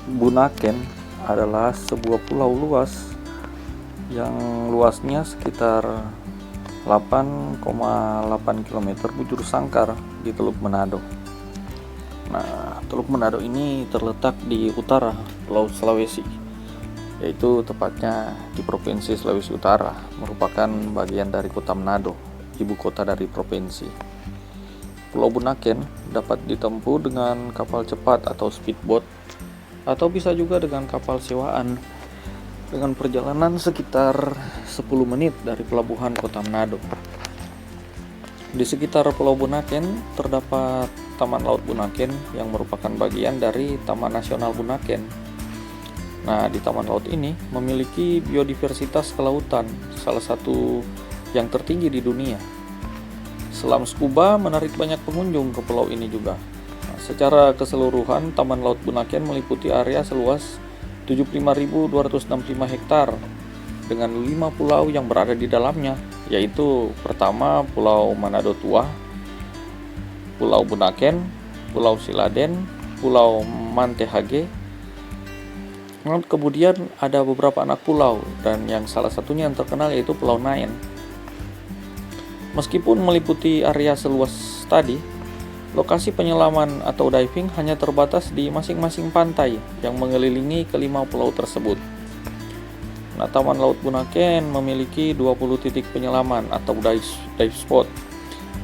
Bunaken adalah sebuah pulau luas yang luasnya sekitar 8,8 km bujur sangkar di Teluk Manado. Nah, Teluk Manado ini terletak di utara Pulau Sulawesi, yaitu tepatnya di Provinsi Sulawesi Utara, merupakan bagian dari Kota Manado, ibu kota dari provinsi. Pulau Bunaken dapat ditempuh dengan kapal cepat atau speedboat, atau bisa juga dengan kapal sewaan dengan perjalanan sekitar 10 menit dari pelabuhan Kota Manado. Di sekitar Pulau Bunaken terdapat Taman Laut Bunaken yang merupakan bagian dari Taman Nasional Bunaken. Nah, di Taman Laut ini memiliki biodiversitas kelautan salah satu yang tertinggi di dunia. Selam scuba menarik banyak pengunjung ke pulau ini juga. Secara keseluruhan, Taman Laut Bunaken meliputi area seluas 75.265 hektar dengan 5 pulau yang berada di dalamnya, yaitu pertama Pulau Manado Tua, Pulau Bunaken, Pulau Siladen, Pulau Mantehage. Kemudian ada beberapa anak pulau, dan yang salah satunya yang terkenal yaitu Pulau Nain. Meskipun meliputi area seluas tadi, lokasi penyelaman atau diving hanya terbatas di masing-masing pantai yang mengelilingi kelima pulau tersebut. Nah, Taman Laut Bunaken memiliki 20 titik penyelaman atau dive spot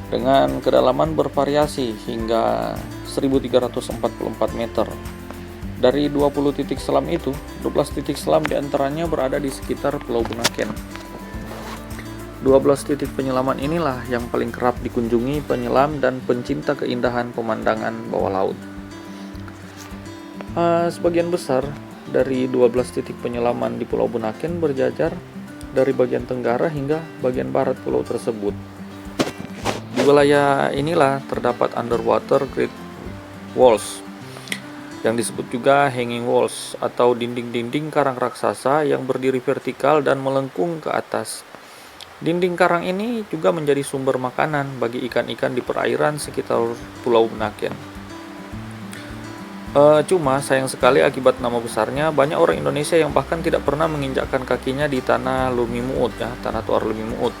dengan kedalaman bervariasi hingga 1344 meter. Dari 20 titik selam itu, 12 titik selam diantaranya berada di sekitar Pulau Bunaken. 12 titik penyelaman inilah yang paling kerap dikunjungi penyelam dan pencinta keindahan pemandangan bawah laut. Sebagian besar dari 12 titik penyelaman di Pulau Bunaken berjajar dari bagian tenggara hingga bagian barat pulau tersebut. Di wilayah inilah terdapat underwater great walls yang disebut juga hanging walls atau dinding-dinding karang raksasa yang berdiri vertikal dan melengkung ke atas. Dinding karang ini juga menjadi sumber makanan bagi ikan-ikan di perairan sekitar Pulau Bunaken. Cuma sayang sekali akibat nama besarnya, banyak orang Indonesia yang bahkan tidak pernah menginjakkan kakinya di tanah Lumimuut, tanah Tuar Lumimuut.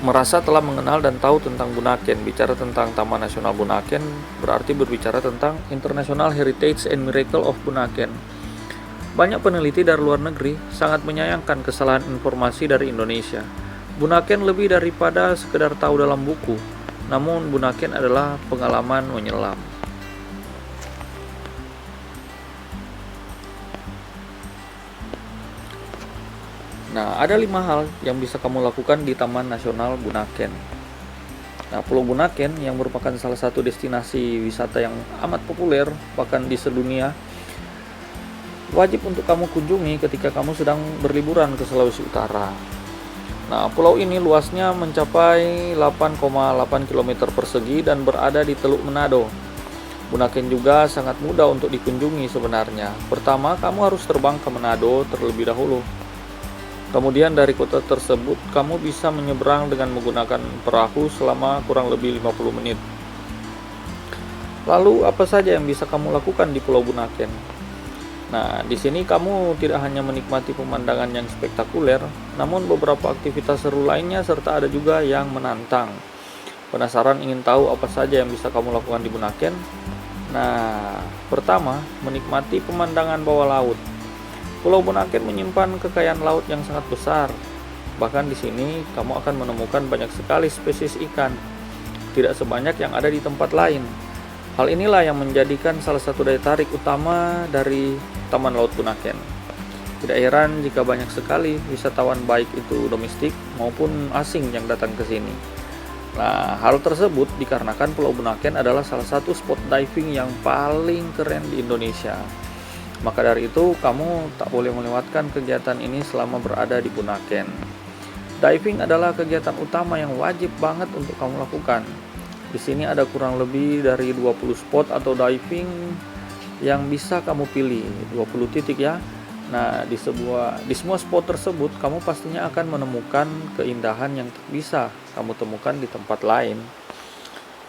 Merasa telah mengenal dan tahu tentang Bunaken. Bicara tentang Taman Nasional Bunaken berarti berbicara tentang International Heritage and Miracle of Bunaken. Banyak peneliti dari luar negeri sangat menyayangkan kesalahan informasi dari Indonesia. Bunaken lebih daripada sekedar tahu dalam buku, namun Bunaken adalah pengalaman menyelam. Nah, ada 5 hal yang bisa kamu lakukan di Taman Nasional Bunaken. Nah, Pulau Bunaken yang merupakan salah satu destinasi wisata yang amat populer bahkan di sedunia, wajib untuk kamu kunjungi ketika kamu sedang berliburan ke Sulawesi Utara. Nah, pulau ini luasnya mencapai 8,8 km persegi dan berada di Teluk Manado. Bunaken juga sangat mudah untuk dikunjungi sebenarnya. Pertama, kamu harus terbang ke Manado terlebih dahulu. Kemudian dari kota tersebut, kamu bisa menyeberang dengan menggunakan perahu selama kurang lebih 50 menit. Lalu, apa saja yang bisa kamu lakukan di Pulau Bunaken? Nah, di sini kamu tidak hanya menikmati pemandangan yang spektakuler, namun beberapa aktivitas seru lainnya serta ada juga yang menantang. Penasaran ingin tahu apa saja yang bisa kamu lakukan di Bunaken? Nah, pertama, menikmati pemandangan bawah laut. Pulau Bunaken menyimpan kekayaan laut yang sangat besar. Bahkan di sini kamu akan menemukan banyak sekali spesies ikan, tidak sebanyak yang ada di tempat lain. Hal inilah yang menjadikan salah satu daya tarik utama dari Taman Laut Bunaken. Tidak heran jika banyak sekali wisatawan baik itu domestik maupun asing yang datang ke sini. Nah, hal tersebut dikarenakan Pulau Bunaken adalah salah satu spot diving yang paling keren di Indonesia. Maka dari itu, kamu tak boleh melewatkan kegiatan ini selama berada di Bunaken. Diving adalah kegiatan utama yang wajib banget untuk kamu lakukan. Di sini ada kurang lebih dari 20 spot atau diving yang bisa kamu pilih, 20 titik ya. Nah, di semua spot tersebut kamu pastinya akan menemukan keindahan yang tak bisa kamu temukan di tempat lain.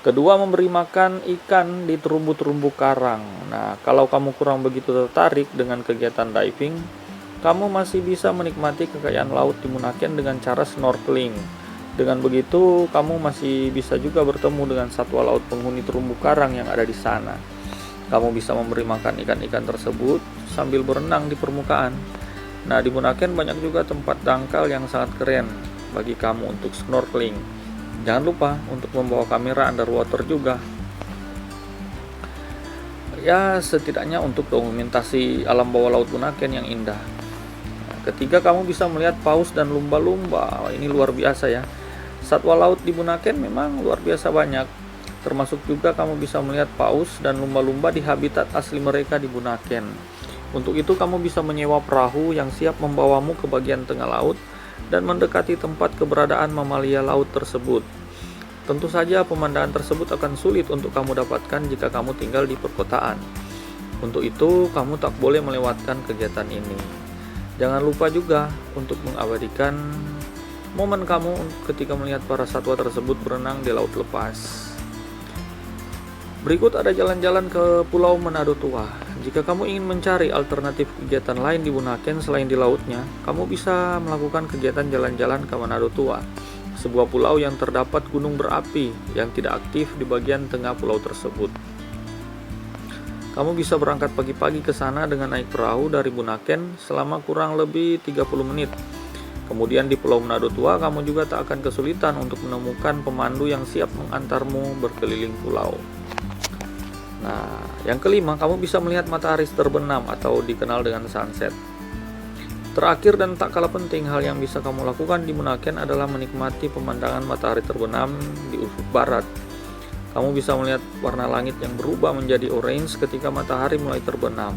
Kedua, memberi makan ikan di terumbu-terumbu karang. Nah, kalau kamu kurang begitu tertarik dengan kegiatan diving, kamu masih bisa menikmati kekayaan laut di Bunaken dengan cara snorkeling. Dengan begitu, kamu masih bisa juga bertemu dengan satwa laut penghuni terumbu karang yang ada di sana. Kamu bisa memberi makan ikan-ikan tersebut sambil berenang di permukaan. Nah, di Bunaken banyak juga tempat dangkal yang sangat keren bagi kamu untuk snorkeling. Jangan lupa untuk membawa kamera underwater juga. Ya, setidaknya untuk dokumentasi alam bawah laut Bunaken yang indah. Ketiga, kamu bisa melihat paus dan lumba-lumba. Ini luar biasa ya. Satwa laut di Bunaken memang luar biasa banyak. Termasuk juga kamu bisa melihat paus dan lumba-lumba di habitat asli mereka di Bunaken. Untuk itu kamu bisa menyewa perahu yang siap membawamu ke bagian tengah laut dan mendekati tempat keberadaan mamalia laut tersebut. Tentu saja pemandangan tersebut akan sulit untuk kamu dapatkan jika kamu tinggal di perkotaan. Untuk itu kamu tak boleh melewatkan kegiatan ini. Jangan lupa juga untuk mengabadikan momen kamu ketika melihat para satwa tersebut berenang di laut lepas. Berikut ada jalan-jalan ke Pulau Manado Tua. Jika kamu ingin mencari alternatif kegiatan lain di Bunaken selain di lautnya, kamu bisa melakukan kegiatan jalan-jalan ke Manado Tua, sebuah pulau yang terdapat gunung berapi yang tidak aktif di bagian tengah pulau tersebut. Kamu bisa berangkat pagi-pagi ke sana dengan naik perahu dari Bunaken selama kurang lebih 30 menit. Kemudian di Pulau Manado Tua, kamu juga tak akan kesulitan untuk menemukan pemandu yang siap mengantarmu berkeliling pulau. Nah, yang kelima, kamu bisa melihat matahari terbenam atau dikenal dengan sunset. Terakhir dan tak kalah penting, hal yang bisa kamu lakukan di Bunaken adalah menikmati pemandangan matahari terbenam di ufuk barat. Kamu bisa melihat warna langit yang berubah menjadi orange ketika matahari mulai terbenam.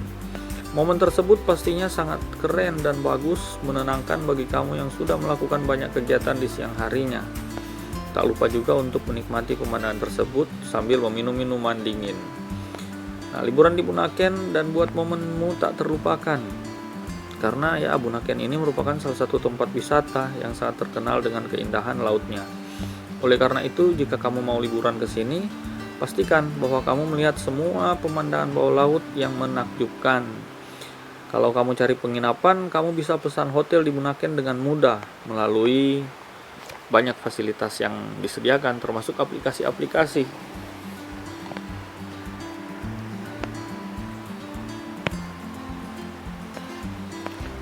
Momen tersebut pastinya sangat keren dan bagus, menenangkan bagi kamu yang sudah melakukan banyak kegiatan di siang harinya. Tak lupa juga untuk menikmati pemandangan tersebut sambil meminum minuman dingin. Nah, liburan di Bunaken dan buat momenmu tak terlupakan. Karena ya Bunaken ini merupakan salah satu tempat wisata yang sangat terkenal dengan keindahan lautnya. Oleh karena itu, jika kamu mau liburan ke sini, pastikan bahwa kamu melihat semua pemandangan bawah laut yang menakjubkan. Kalau kamu cari penginapan, kamu bisa pesan hotel di Bunaken dengan mudah melalui banyak fasilitas yang disediakan, termasuk aplikasi-aplikasi.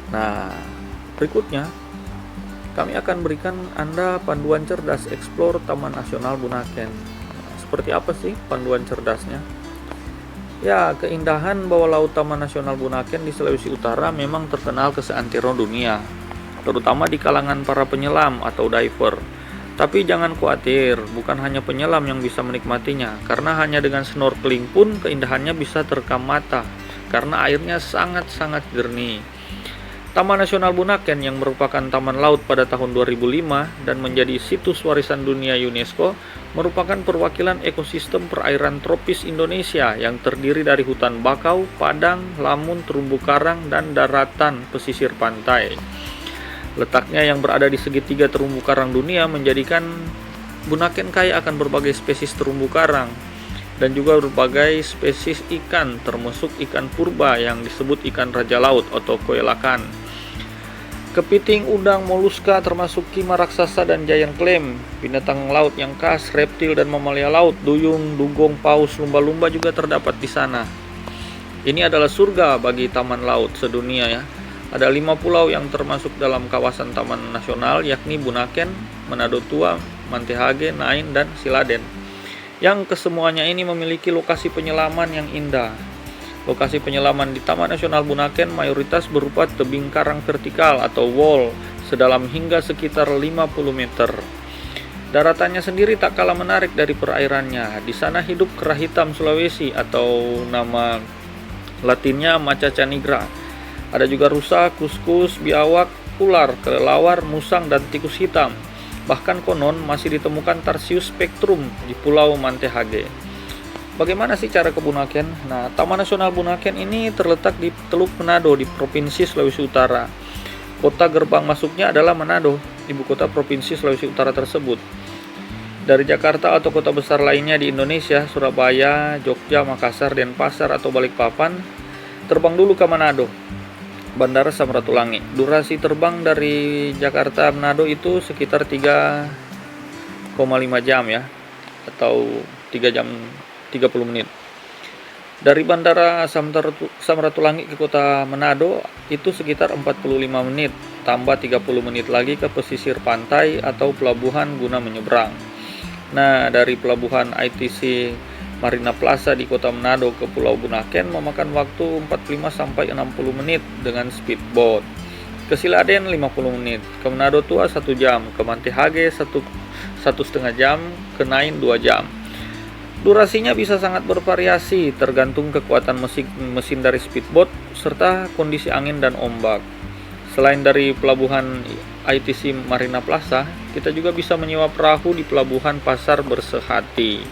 Nah, berikutnya kami akan berikan Anda panduan cerdas Explore Taman Nasional Bunaken. Seperti apa sih panduan cerdasnya? Ya, keindahan bawah laut Taman Nasional Bunaken di Sulawesi Utara memang terkenal ke seantero dunia, terutama di kalangan para penyelam atau diver. Tapi jangan khawatir, bukan hanya penyelam yang bisa menikmatinya, karena hanya dengan snorkeling pun keindahannya bisa terekam mata, karena airnya sangat-sangat jernih. Taman Nasional Bunaken yang merupakan taman laut pada tahun 2005 dan menjadi situs warisan dunia UNESCO merupakan perwakilan ekosistem perairan tropis Indonesia yang terdiri dari hutan bakau, padang, lamun, terumbu karang, dan daratan pesisir pantai. Letaknya yang berada di segitiga terumbu karang dunia menjadikan Bunaken kaya akan berbagai spesies terumbu karang dan juga berbagai spesies ikan, termasuk ikan purba yang disebut ikan raja laut atau koelakan. Kepiting, udang, moluska termasuk kima raksasa dan giant clam, binatang laut yang khas, reptil dan mamalia laut, duyung, dugong, paus, lumba-lumba juga terdapat di sana. Ini adalah surga bagi taman laut sedunia ya. Ada 5 pulau yang termasuk dalam kawasan taman nasional, yakni Bunaken, Manado Tua, Mantehage, Nain, dan Siladen. Yang kesemuanya ini memiliki lokasi penyelaman yang indah. Lokasi penyelaman di Taman Nasional Bunaken mayoritas berupa tebing karang vertikal atau wall sedalam hingga sekitar 50 meter. Daratannya sendiri tak kalah menarik dari perairannya. Di sana hidup kera hitam Sulawesi atau nama latinnya Macaca nigra. Ada juga rusa, kuskus, biawak, ular, kelelawar, musang, dan tikus hitam. Bahkan konon masih ditemukan Tarsius spectrum di Pulau Mantehage. Bagaimana sih cara ke Bunaken? Nah, Taman Nasional Bunaken ini terletak di Teluk Manado di Provinsi Sulawesi Utara. Kota gerbang masuknya adalah Manado, ibu kota Provinsi Sulawesi Utara tersebut. Dari Jakarta atau kota besar lainnya di Indonesia, Surabaya, Jogja, Makassar, Denpasar, atau Balikpapan, terbang dulu ke Manado, Bandara Samratulangi. Durasi terbang dari Jakarta Manado itu sekitar 3,5 jam ya, atau 3 jam 30 menit. Dari Bandara Samratulangi ke kota Manado itu sekitar 45 menit, tambah 30 menit lagi ke pesisir pantai atau pelabuhan guna menyeberang. Nah, dari pelabuhan ITC Marina Plaza di kota Manado ke Pulau Bunaken memakan waktu 45-60 menit dengan speedboat. Ke Siladen 50 menit, ke Manado Tua 1 jam, ke Mantehage 1,5 jam, ke Nain 2 jam. Durasinya bisa sangat bervariasi tergantung kekuatan mesin dari speedboat serta kondisi angin dan ombak. Selain dari pelabuhan ITC Marina Plaza, kita juga bisa menyewa perahu di pelabuhan Pasar Bersehati.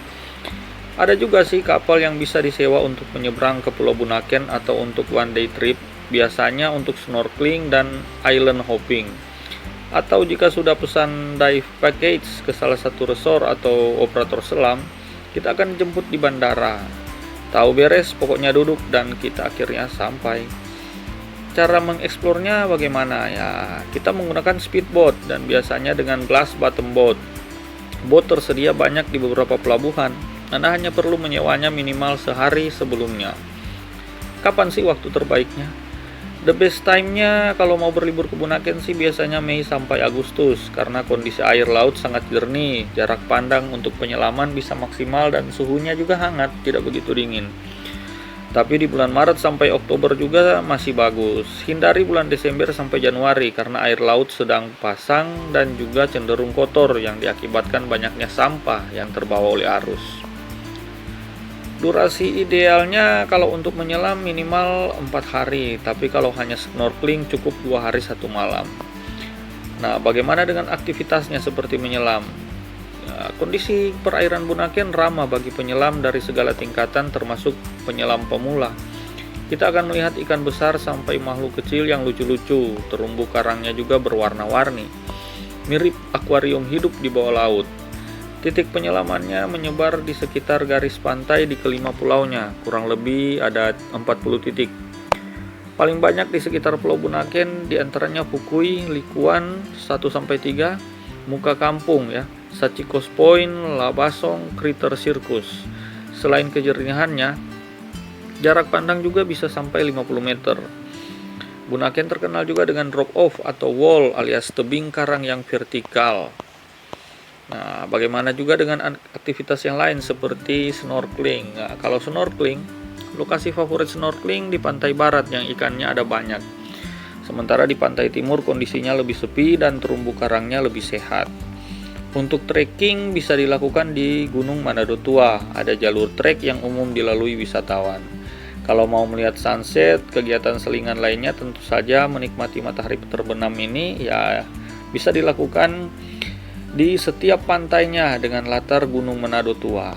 Ada juga sih kapal yang bisa disewa untuk menyeberang ke Pulau Bunaken atau untuk one day trip, biasanya untuk snorkeling dan island hopping. Atau jika sudah pesan dive package ke salah satu resort atau operator selam, kita akan jemput di bandara. Tahu beres, pokoknya duduk dan kita akhirnya sampai. Cara mengeksplornya bagaimana ya? Kita menggunakan speedboat dan biasanya dengan glass bottom boat. Boat tersedia banyak di beberapa pelabuhan. Anda hanya perlu menyewanya minimal sehari sebelumnya. Kapan sih waktu terbaiknya? The best time-nya kalau mau berlibur ke Bunaken sih biasanya Mei sampai Agustus karena kondisi air laut sangat jernih, jarak pandang untuk penyelaman bisa maksimal dan suhunya juga hangat, tidak begitu dingin. Tapi di bulan Maret sampai Oktober juga masih bagus. Hindari bulan Desember sampai Januari karena air laut sedang pasang dan juga cenderung kotor yang diakibatkan banyaknya sampah yang terbawa oleh arus. Durasi idealnya kalau untuk menyelam minimal 4 hari, tapi kalau hanya snorkeling cukup 2 hari 1 malam. Nah, bagaimana dengan aktivitasnya seperti menyelam? Ya, kondisi perairan Bunaken ramah bagi penyelam dari segala tingkatan termasuk penyelam pemula. Kita akan melihat ikan besar sampai makhluk kecil yang lucu-lucu, terumbu karangnya juga berwarna-warni. Mirip akuarium hidup di bawah laut. Titik penyelamannya menyebar di sekitar garis pantai di kelima pulaunya, kurang lebih ada 40 titik. Paling banyak di sekitar Pulau Bunaken, diantaranya Fukui, Likuan 1-3, Muka Kampung ya, Sachikos Point, Labasong, Critter Circus. Selain kejernihannya, jarak pandang juga bisa sampai 50 meter. Bunaken terkenal juga dengan drop off atau wall alias tebing karang yang vertikal. Nah, bagaimana juga dengan aktivitas yang lain seperti snorkeling? Nah, kalau snorkeling, lokasi favorit snorkeling di pantai barat yang ikannya ada banyak. Sementara di pantai timur kondisinya lebih sepi dan terumbu karangnya lebih sehat. Untuk trekking bisa dilakukan di Gunung Manado Tua. Ada jalur trek yang umum dilalui wisatawan. Kalau mau melihat sunset, kegiatan selingan lainnya tentu saja menikmati matahari terbenam ini ya bisa dilakukan di setiap pantainya dengan latar Gunung Manado Tua.